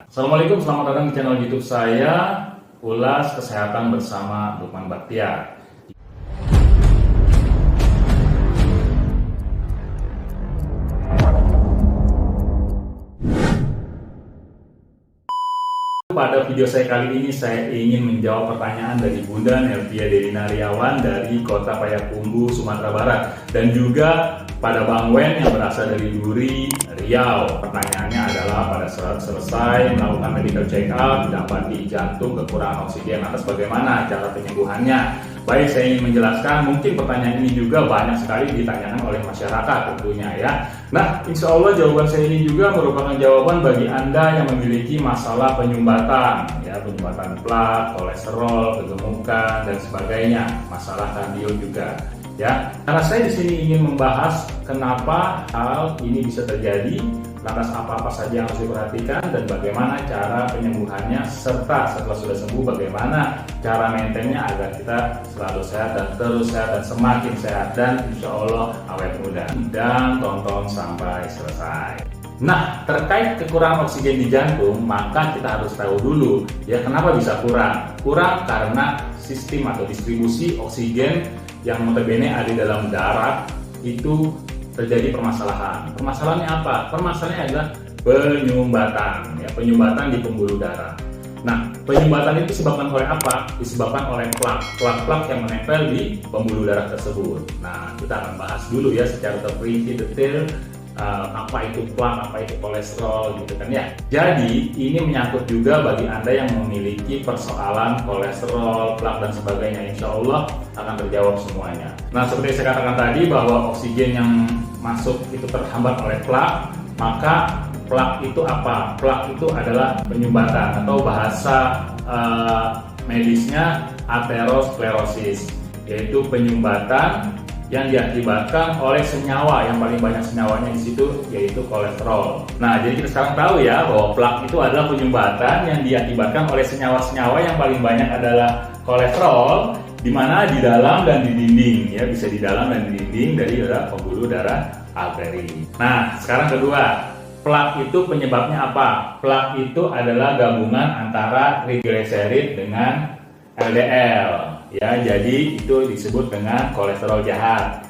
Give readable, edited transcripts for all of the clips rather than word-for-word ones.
Assalamualaikum, selamat datang di channel YouTube saya, Ulas Kesehatan bersama Lukman Baktiar. Pada video saya kali ini saya ingin menjawab pertanyaan dari Bunda Nelvia Delina Riawan dari Kota Payakumbuh, Sumatera Barat, dan juga pada Bang Wen yang berasal dari Duri, Riau. Pertanyaannya adalah pada saat selesai melakukan medical check up didapati jantung kekurangan oksigen, atas bagaimana cara penyembuhannya. Baik, saya ingin menjelaskan, mungkin pertanyaan ini juga banyak sekali ditanyakan oleh masyarakat tentunya ya. Nah, insya Allah jawaban saya ini juga merupakan jawaban bagi Anda yang memiliki masalah penyumbatan, ya, penyumbatan plak, kolesterol, kegemukan, dan sebagainya, masalah kardio juga. Ya, karena saya di sini ingin membahas kenapa hal ini bisa terjadi, lantas apa-apa saja yang harus diperhatikan, dan bagaimana cara penyembuhannya, serta setelah sudah sembuh bagaimana cara maintainnya agar kita selalu sehat dan terus sehat dan semakin sehat, dan insya Allah awet muda. Dan tonton sampai selesai. Nah, terkait kekurangan oksigen di jantung, maka kita harus tahu dulu ya kenapa bisa kurang. Kurang karena sistem atau distribusi oksigen yang notabene ada di dalam darah itu terjadi permasalahan. Permasalahannya apa? Permasalahannya adalah penyumbatan, ya, penyumbatan di pembuluh darah. Nah, penyumbatan itu disebabkan oleh apa? Disebabkan oleh plak yang menempel di pembuluh darah tersebut. Nah, kita akan bahas dulu ya secara terperinci detail apa itu plak, apa itu kolesterol gitu kan ya. Jadi ini menyangkut juga bagi Anda yang memiliki persoalan kolesterol, plak dan sebagainya. Insya Allah akan terjawab semuanya. Nah, seperti saya katakan tadi bahwa oksigen yang masuk itu terhambat oleh plak, maka plak itu apa? Plak itu adalah penyumbatan atau bahasa medisnya aterosklerosis, yaitu penyumbatan yang diakibatkan oleh senyawa, yang paling banyak senyawanya di situ yaitu kolesterol. Nah, jadi kita sekarang tahu ya bahwa plak itu adalah penyumbatan yang diakibatkan oleh senyawa-senyawa yang paling banyak adalah kolesterol, di mana di dalam dan di dinding, ya, bisa di dalam dan di dinding dari pembuluh darah arteri. Nah, sekarang kedua, plak itu penyebabnya apa? Plak itu adalah gabungan antara trigliserid dengan LDL. Ya, jadi itu disebut dengan kolesterol jahat.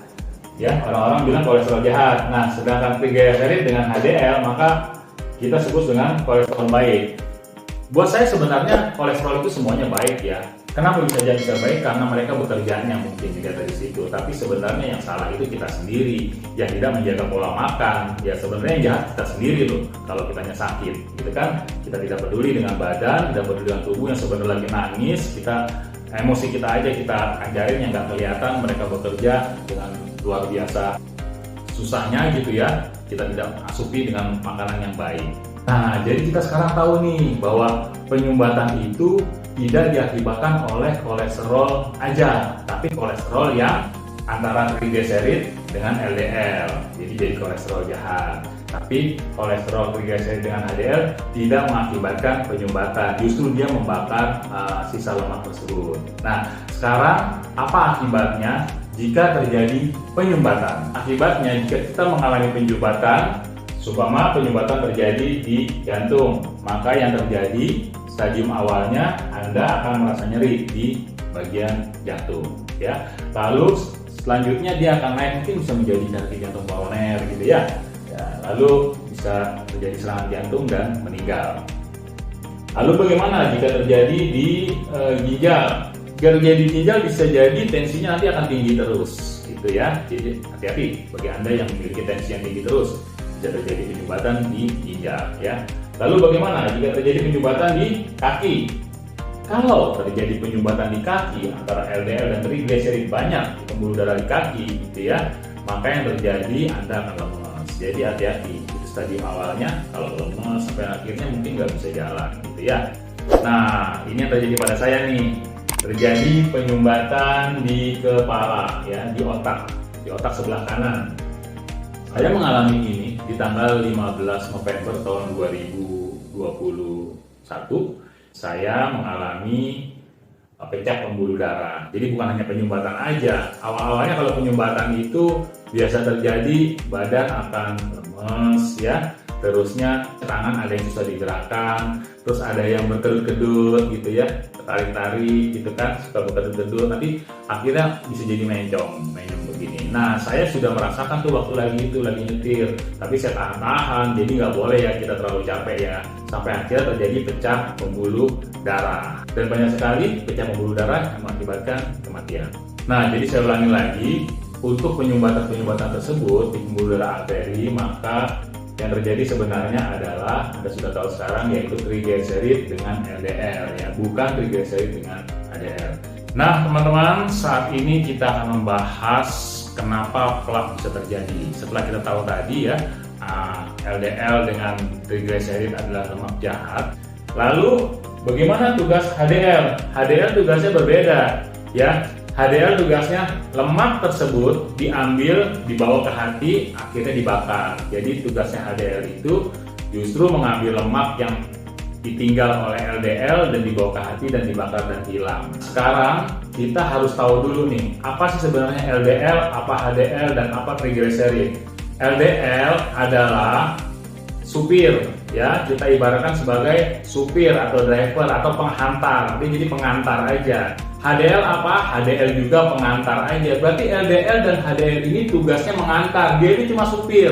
Ya, orang-orang bilang kolesterol jahat. Nah, sedangkan trigliserid dengan HDL maka kita sebut dengan kolesterol baik. Buat saya sebenarnya kolesterol itu semuanya baik ya. Kenapa bisa baik? Karena mereka bekerjanya mungkin dilihat dari situ. Tapi sebenarnya yang salah itu kita sendiri yang tidak menjaga pola makan. Ya, sebenarnya yang jahat kita sendiri loh. Kalau kitanya sakit, gitu kan? Kita tidak peduli dengan badan, tidak peduli dengan tubuh yang sebenarnya lagi nangis. Emosi kita aja kita ajarin yang nggak kelihatan, mereka bekerja dengan luar biasa susahnya gitu ya, kita tidak asupi dengan makanan yang baik. Nah, jadi kita sekarang tahu nih bahwa penyumbatan itu tidak diakibatkan oleh kolesterol aja, tapi kolesterol yang antara trigliserid dengan LDL, jadi kolesterol jahat. Tapi kolesterol trigliserid dengan HDL tidak mengakibatkan penyumbatan, justru dia membakar sisa lemak tersebut. Nah, sekarang apa akibatnya jika terjadi penyumbatan? Akibatnya jika kita mengalami penyumbatan, seumpama penyumbatan terjadi di jantung, maka yang terjadi stadium awalnya Anda akan merasa nyeri di bagian jantung, ya. Lalu selanjutnya dia akan naik, mungkin bisa menjadi nyeri jantung koroner gitu ya. Lalu bisa terjadi serangan jantung dan meninggal. Lalu bagaimana jika terjadi di ginjal? Jika terjadi di ginjal bisa jadi tensinya nanti akan tinggi terus, gitu ya. Jadi hati-hati bagi Anda yang memiliki tensi yang tinggi terus, bisa terjadi penyumbatan di ginjal, ya. Lalu bagaimana jika terjadi penyumbatan di kaki? Kalau terjadi penyumbatan di kaki antara LDL dan trigliserid banyak di pembuluh darah di kaki, gitu ya, maka yang terjadi Anda akan lemas. Jadi hati-hati, itu stadium awalnya, kalau lemas sampai akhirnya mungkin nggak bisa jalan gitu ya. Nah, ini yang terjadi pada saya nih, terjadi penyumbatan di kepala, ya, di otak sebelah kanan. Saya mengalami ini di tanggal 15 November tahun 2021. Saya mengalami pecah pembuluh darah. Jadi bukan hanya penyumbatan aja. Awal-awalnya kalau penyumbatan itu biasa terjadi badan akan lemes ya, terusnya tangan ada yang susah digerakkan, terus ada yang berkedut-kedut gitu ya, tarik-tarik gitu kan, suka berkedut-kedut, nanti akhirnya bisa jadi mencong begini. Nah, saya sudah merasakan tuh waktu lagi nyetir, tapi saya tahan-tahan, jadi nggak boleh ya kita terlalu capek ya, sampai akhirnya terjadi pecah pembuluh darah, dan banyak sekali pecah pembuluh darah yang mengakibatkan kematian. Nah, jadi saya ulangi lagi, untuk penyumbatan tersebut di pembuluh darah arteri, maka yang terjadi sebenarnya adalah, Anda sudah tahu sekarang, yaitu triglycerid dengan LDL ya, bukan triglycerid dengan HDL. Nah teman-teman, saat ini kita akan membahas kenapa plak bisa terjadi. Setelah kita tahu tadi ya, LDL dengan triglycerid adalah lemak jahat. Lalu bagaimana tugas HDL? HDL tugasnya berbeda ya. HDL tugasnya lemak tersebut diambil, dibawa ke hati, akhirnya dibakar. Jadi tugasnya HDL itu justru mengambil lemak yang ditinggal oleh LDL dan dibawa ke hati dan dibakar dan hilang. Sekarang kita harus tahu dulu nih, apa sih sebenarnya LDL, apa HDL, dan apa triglycerid. LDL adalah supir ya, kita ibaratkan sebagai supir atau driver atau penghantar, jadi pengantar aja. HDL apa? HDL juga pengantar aja. Berarti LDL dan HDL ini tugasnya mengantar, dia itu cuma supir.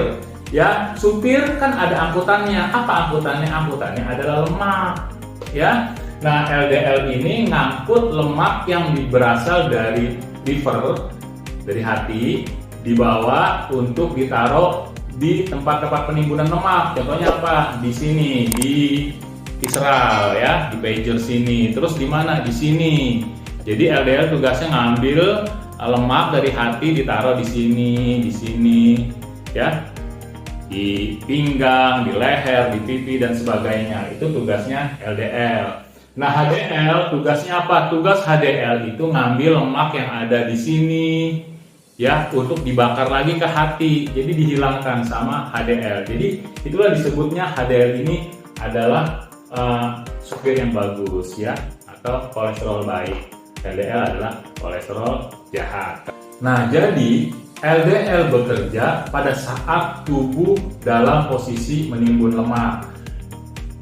Ya, supir kan ada angkutannya. Apa angkutannya? Angkutannya adalah lemak. Ya, nah LDL ini ngangkut lemak yang berasal dari liver, dari hati, dibawa untuk ditaruh di tempat-tempat penimbunan lemak. Contohnya apa? Di sini, di visceral ya, di pager sini. Terus di mana? Di sini. Jadi LDL tugasnya ngambil lemak dari hati, ditaruh di sini, ya, di pinggang, di leher, di pipi dan sebagainya. Itu tugasnya LDL. Nah HDL tugasnya apa? Tugas HDL itu ngambil lemak yang ada di sini, ya, untuk dibakar lagi ke hati. Jadi dihilangkan sama HDL. Jadi itulah disebutnya HDL ini adalah supir yang bagus ya, atau kolesterol baik. LDL adalah kolesterol jahat. Nah, jadi LDL bekerja pada saat tubuh dalam posisi menimbun lemak.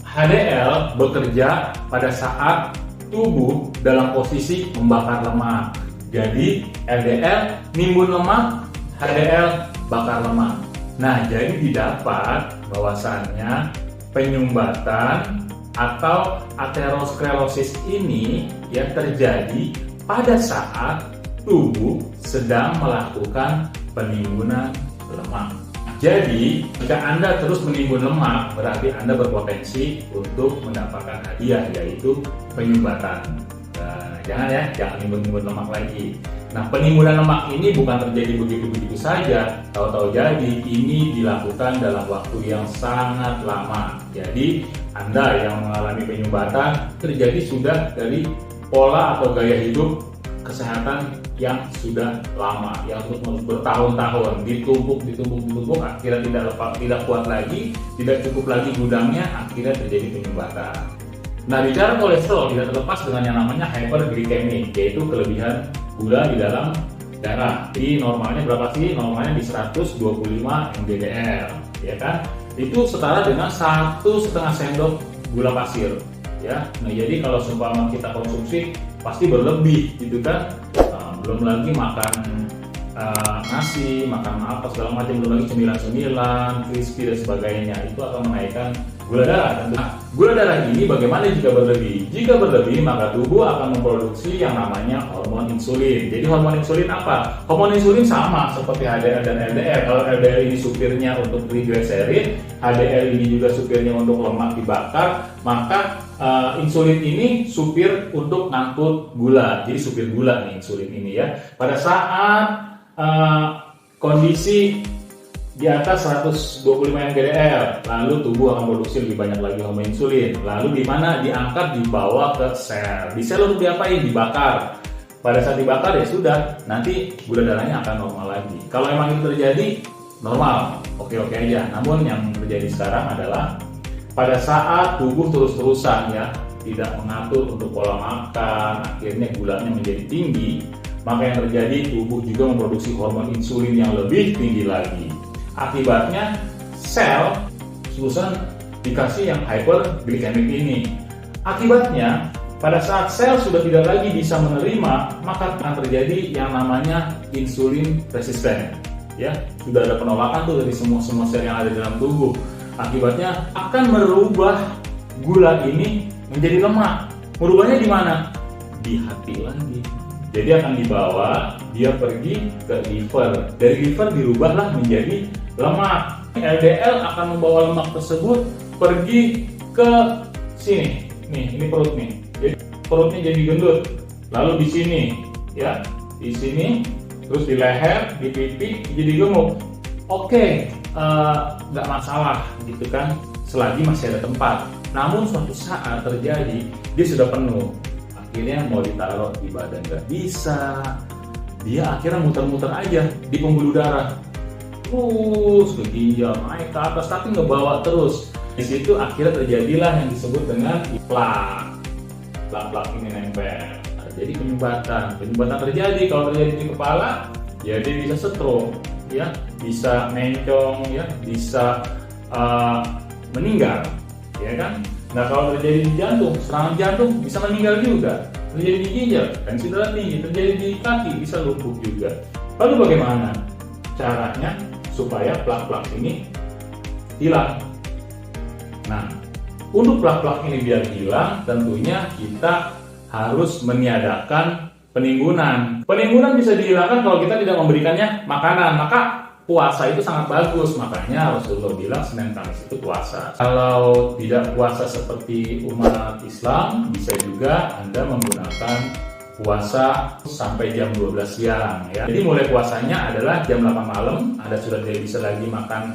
HDL bekerja pada saat tubuh dalam posisi membakar lemak. Jadi LDL nimbun lemak, HDL bakar lemak. Nah, jadi didapat bahwasannya penyumbatan atau aterosklerosis ini yang terjadi pada saat tubuh sedang melakukan penimbunan lemak. Jadi, jika Anda terus menimbun lemak, berarti Anda berpotensi untuk mendapatkan hadiah, yaitu penyumbatan. Nah, jangan nimbun lemak lagi. Nah, penimbunan lemak ini bukan terjadi begitu-begitu saja, tahu-tahu jadi. Ini dilakukan dalam waktu yang sangat lama. Jadi, Anda yang mengalami penyumbatan terjadi sudah dari pola atau gaya hidup kesehatan yang sudah lama, yang terus bertahun-tahun ditumpuk, akhirnya tidak kuat lagi, tidak cukup lagi gudangnya, akhirnya terjadi penyumbatan. Nah, bicara kolesterol tidak terlepas dengan yang namanya hyperglycemic, yaitu kelebihan gula di dalam darah. Jadi normalnya berapa sih? Normalnya di 125 mgdl, ya kan? Itu setara dengan 1,5 sendok gula pasir, ya. Nah, jadi kalau seumpama kita konsumsi pasti berlebih, gitu kan? Belum lagi makan nasi, makan apa segala macam, belum lagi cemilan-cemilan, crispy dan sebagainya, itu akan menaikkan gula darah. Nah, gula darah ini bagaimana jika berlebih? Jika berlebih, maka tubuh akan memproduksi yang namanya hormon insulin. Jadi hormon insulin apa? Hormon insulin sama seperti HDL dan LDL. Kalau LDL ini supirnya untuk triglycerid, HDL ini juga supirnya untuk lemak dibakar, maka insulin ini supir untuk ngangkut gula. Jadi supir gula nih insulin ini ya. Pada saat kondisi di atas 125 mgdl, lalu tubuh akan produksi lebih banyak lagi hormon insulin. Lalu di mana? Diangkat, dibawa ke sel. Di sel untuk diapain? Dibakar. Pada saat dibakar ya sudah, nanti gula darahnya akan normal lagi. Kalau memang itu terjadi, normal, oke-oke aja. Namun yang terjadi sekarang adalah pada saat tubuh terus-terusan ya tidak mengatur untuk pola makan, akhirnya gulanya menjadi tinggi, maka yang terjadi tubuh juga memproduksi hormon insulin yang lebih tinggi lagi. Akibatnya sel terus-terusan dikasih yang hyperglycemic ini. Akibatnya, pada saat sel sudah tidak lagi bisa menerima, maka akan terjadi yang namanya insulin resisten. Ya, sudah ada penolakan tuh dari semua sel yang ada di dalam tubuh. Akibatnya akan merubah gula ini menjadi lemak. Merubahnya di mana? Di hati lagi. Jadi akan dibawa, dia pergi ke liver. Dari liver dirubahlah menjadi lemak. LDL akan membawa lemak tersebut pergi ke sini. Nih, ini perut nih. Jadi perutnya jadi gendut. Lalu di sini, ya, di sini, terus di leher, di pipi jadi gemuk. Oke, nggak masalah, gitu kan? Selagi masih ada tempat. Namun suatu saat terjadi, dia sudah penuh. Akhirnya mau ditaruh di badan nggak bisa. Dia akhirnya muter-muter aja di pembuluh darah. Terus ke ginjal, naik ke atas, tapi ngebawa terus. Di situ akhirnya terjadilah yang disebut dengan plak. Plak-plak ini nempel. Nah, jadi penyumbatan terjadi. Kalau terjadi di kepala, ya dia bisa stroke, ya, bisa mencong, ya, bisa meninggal, ya kan? Nah, kalau terjadi di jantung, serangan jantung bisa meninggal juga. Terjadi di ginjal, tensi darah tinggi. Terjadi di kaki, bisa lumpuh juga. Lalu bagaimana caranya supaya plak-plak ini hilang? Nah, untuk plak-plak ini biar hilang, tentunya kita harus meniadakan penimbunan. Penimbunan bisa dihilangkan kalau kita tidak memberikannya makanan. Maka puasa itu sangat bagus. Makanya Rasulullah bilang Senin Kamis itu puasa. Kalau tidak puasa seperti umat Islam, bisa juga Anda menggunakan puasa sampai jam 12 siang. Ya. Jadi mulai puasanya adalah jam 8 malam. Anda sudah tidak bisa lagi makan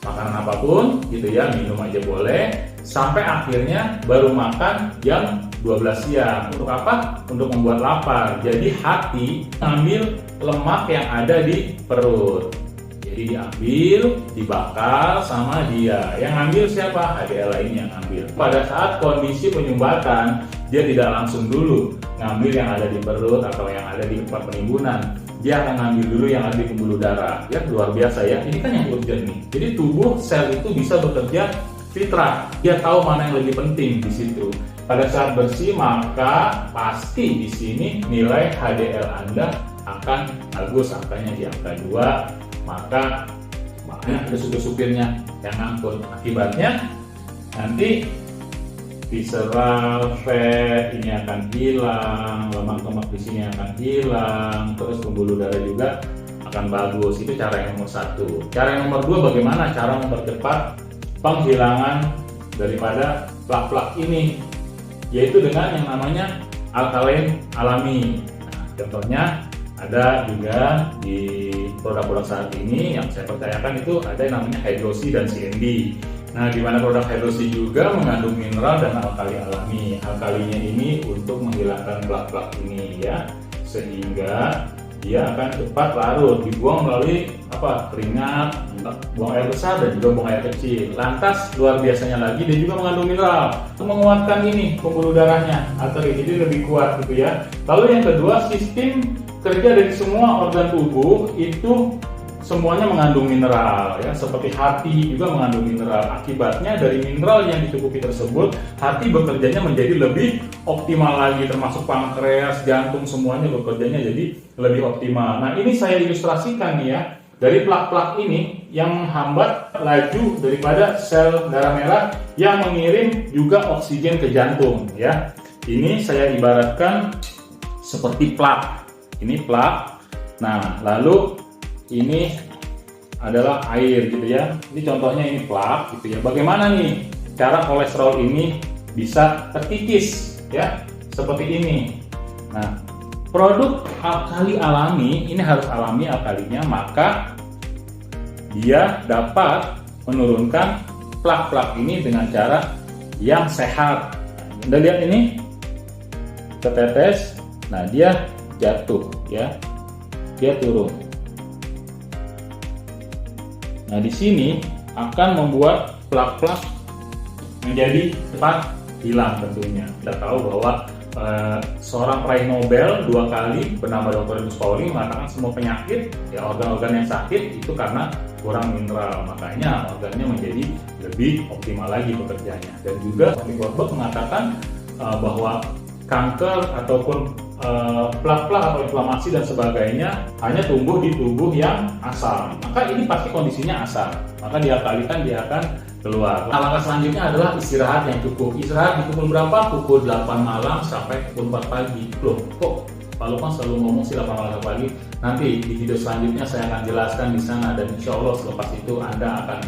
makanan apapun, gitu ya, minum aja boleh. Sampai akhirnya baru makan jam 12 siang. Untuk apa? Untuk membuat lapar. Jadi hati ambil lemak yang ada di perut. Jadi diambil, dibakar sama dia. Yang ambil siapa? HDL lainnya yang ambil. Pada saat kondisi penyumbatan, dia tidak langsung dulu ngambil yang ada di perut atau yang ada di tempat penimbunan. Dia akan ngambil dulu yang ada di pembuluh darah. Ya, luar biasa ya. Ini kan yang urgent nih. Jadi tubuh sel itu bisa bekerja fitrah. Dia tahu mana yang lebih penting di situ. Pada saat bersih, maka pasti di sini nilai HDL Anda akan bagus, angkanya di angka 2. Maka makanya ada supir-supirnya yang ngangkut. Akibatnya nanti visceral fat ini akan hilang, lemak-lemak di sini akan hilang, terus pembuluh darah juga akan bagus. Itu cara yang nomor 1. Cara yang nomor 2, bagaimana cara mempercepat penghilangan daripada plak-plak ini, yaitu dengan yang namanya alkalen alami. Nah, contohnya ada juga di produk-produk saat ini yang saya percayakan itu ada yang namanya Hydroxy dan CND. Nah, di mana produk Hydroxy juga mengandung mineral dan alkali alami. Alkalinya ini untuk menghilangkan plak-plak ini, ya, sehingga dia akan cepat larut, dibuang melalui keringat, buang air besar dan juga buang air kecil. Lantas luar biasanya lagi dia juga mengandung mineral untuk menguatkan ini pembuluh darahnya, arteri, jadi lebih kuat gitu ya. Lalu yang kedua, sistem kerja dari semua organ tubuh itu semuanya mengandung mineral, ya, seperti hati juga mengandung mineral. Akibatnya dari mineral yang dicukupi tersebut, hati bekerjanya menjadi lebih optimal lagi, termasuk pankreas, jantung, semuanya bekerjanya jadi lebih optimal. Nah, ini saya ilustrasikan nih ya, dari plak-plak ini yang menghambat laju daripada sel darah merah yang mengirim juga oksigen ke jantung, ya. Ini saya ibaratkan seperti plak. Ini plak. Nah, lalu ini adalah air gitu ya. Ini contohnya ini plak gitu ya. Bagaimana nih cara kolesterol ini bisa terkikis ya? Seperti ini. Nah, produk alkali alami ini harus alami alkalinya, maka dia dapat menurunkan plak-plak ini dengan cara yang sehat. Anda lihat ini tetes. Nah, dia jatuh ya, dia turun. Nah, di sini akan membuat plak-plak menjadi cepat hilang tentunya. Kita tahu bahwa seorang peraih Nobel 2 kali bernama Dr. Linus Pauling mengatakan semua penyakit, ya organ-organ yang sakit itu karena kurang mineral, makanya organnya menjadi lebih optimal lagi bekerjanya. Dan juga Tony Goldberg mengatakan bahwa kanker ataupun plak-plak atau inflamasi dan sebagainya hanya tumbuh di tubuh yang asam. Maka ini pasti kondisinya asam, maka dia kalikan dia akan keluar. Nah, langkah selanjutnya adalah istirahat yang cukup. Istirahat di pukul berapa? Pukul 8 malam sampai pukul 4 pagi. Loh, kok Pak Lukman selalu ngomong sih 8 malam pagi? Nanti di video selanjutnya saya akan jelaskan di sana, dan insya Allah selepas itu Anda akan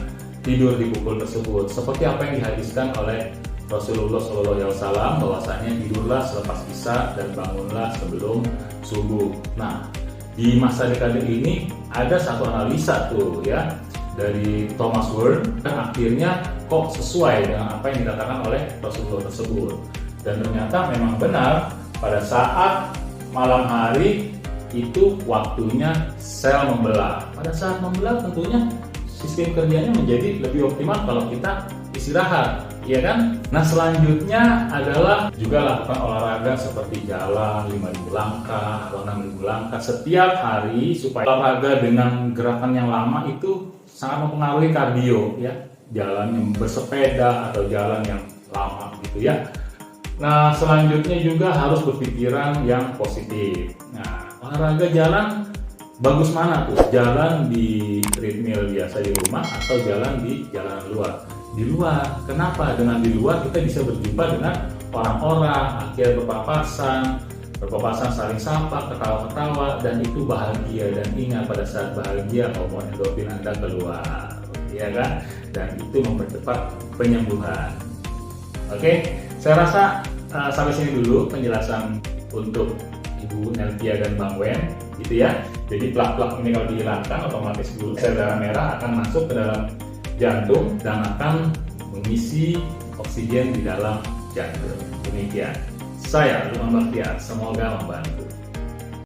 tidur di pukul tersebut. Seperti apa yang dihadiskan oleh Rasulullah SAW, bahwasanya tidurlah selepas isya dan bangunlah sebelum subuh. Nah, di masa dekade ini ada satu analisa tuh ya dari Thomas Wern, dan akhirnya kok sesuai dengan apa yang dikatakan oleh Rasulullah tersebut. Dan ternyata memang benar, pada saat malam hari itu waktunya sel membelah. Pada saat membelah tentunya sistem kerjanya menjadi lebih optimal kalau kita istirahat, ya kan? Nah, selanjutnya adalah juga lakukan olahraga seperti jalan 5.000 langkah atau 6.000 langkah setiap hari, supaya olahraga dengan gerakan yang lama itu sangat mempengaruhi kardio ya, jalan yang bersepeda atau jalan yang lama gitu ya. Nah, selanjutnya juga harus berpikiran yang positif. Nah, olahraga jalan bagus mana tuh? Jalan di treadmill biasa di rumah atau jalan di jalanan luar? Di luar. Kenapa? Dengan di luar kita bisa berjumpa dengan orang-orang, akhirnya berpapasan saling sapa, ketawa-ketawa, dan itu bahagia. Dan ingat, pada saat bahagia hormon endorfin Anda keluar, ya kan? Dan itu mempercepat penyembuhan. Oke, saya rasa sampai sini dulu penjelasan untuk Ibu Nelvia dan Bang Wen, gitu ya. Jadi plak-plak ini kalau dihilangkan, otomatis sel darah merah akan masuk ke dalam jantung dan akan mengisi oksigen di dalam jantung. Demikian. Saya Lukman Bakhtiar, semoga membantu.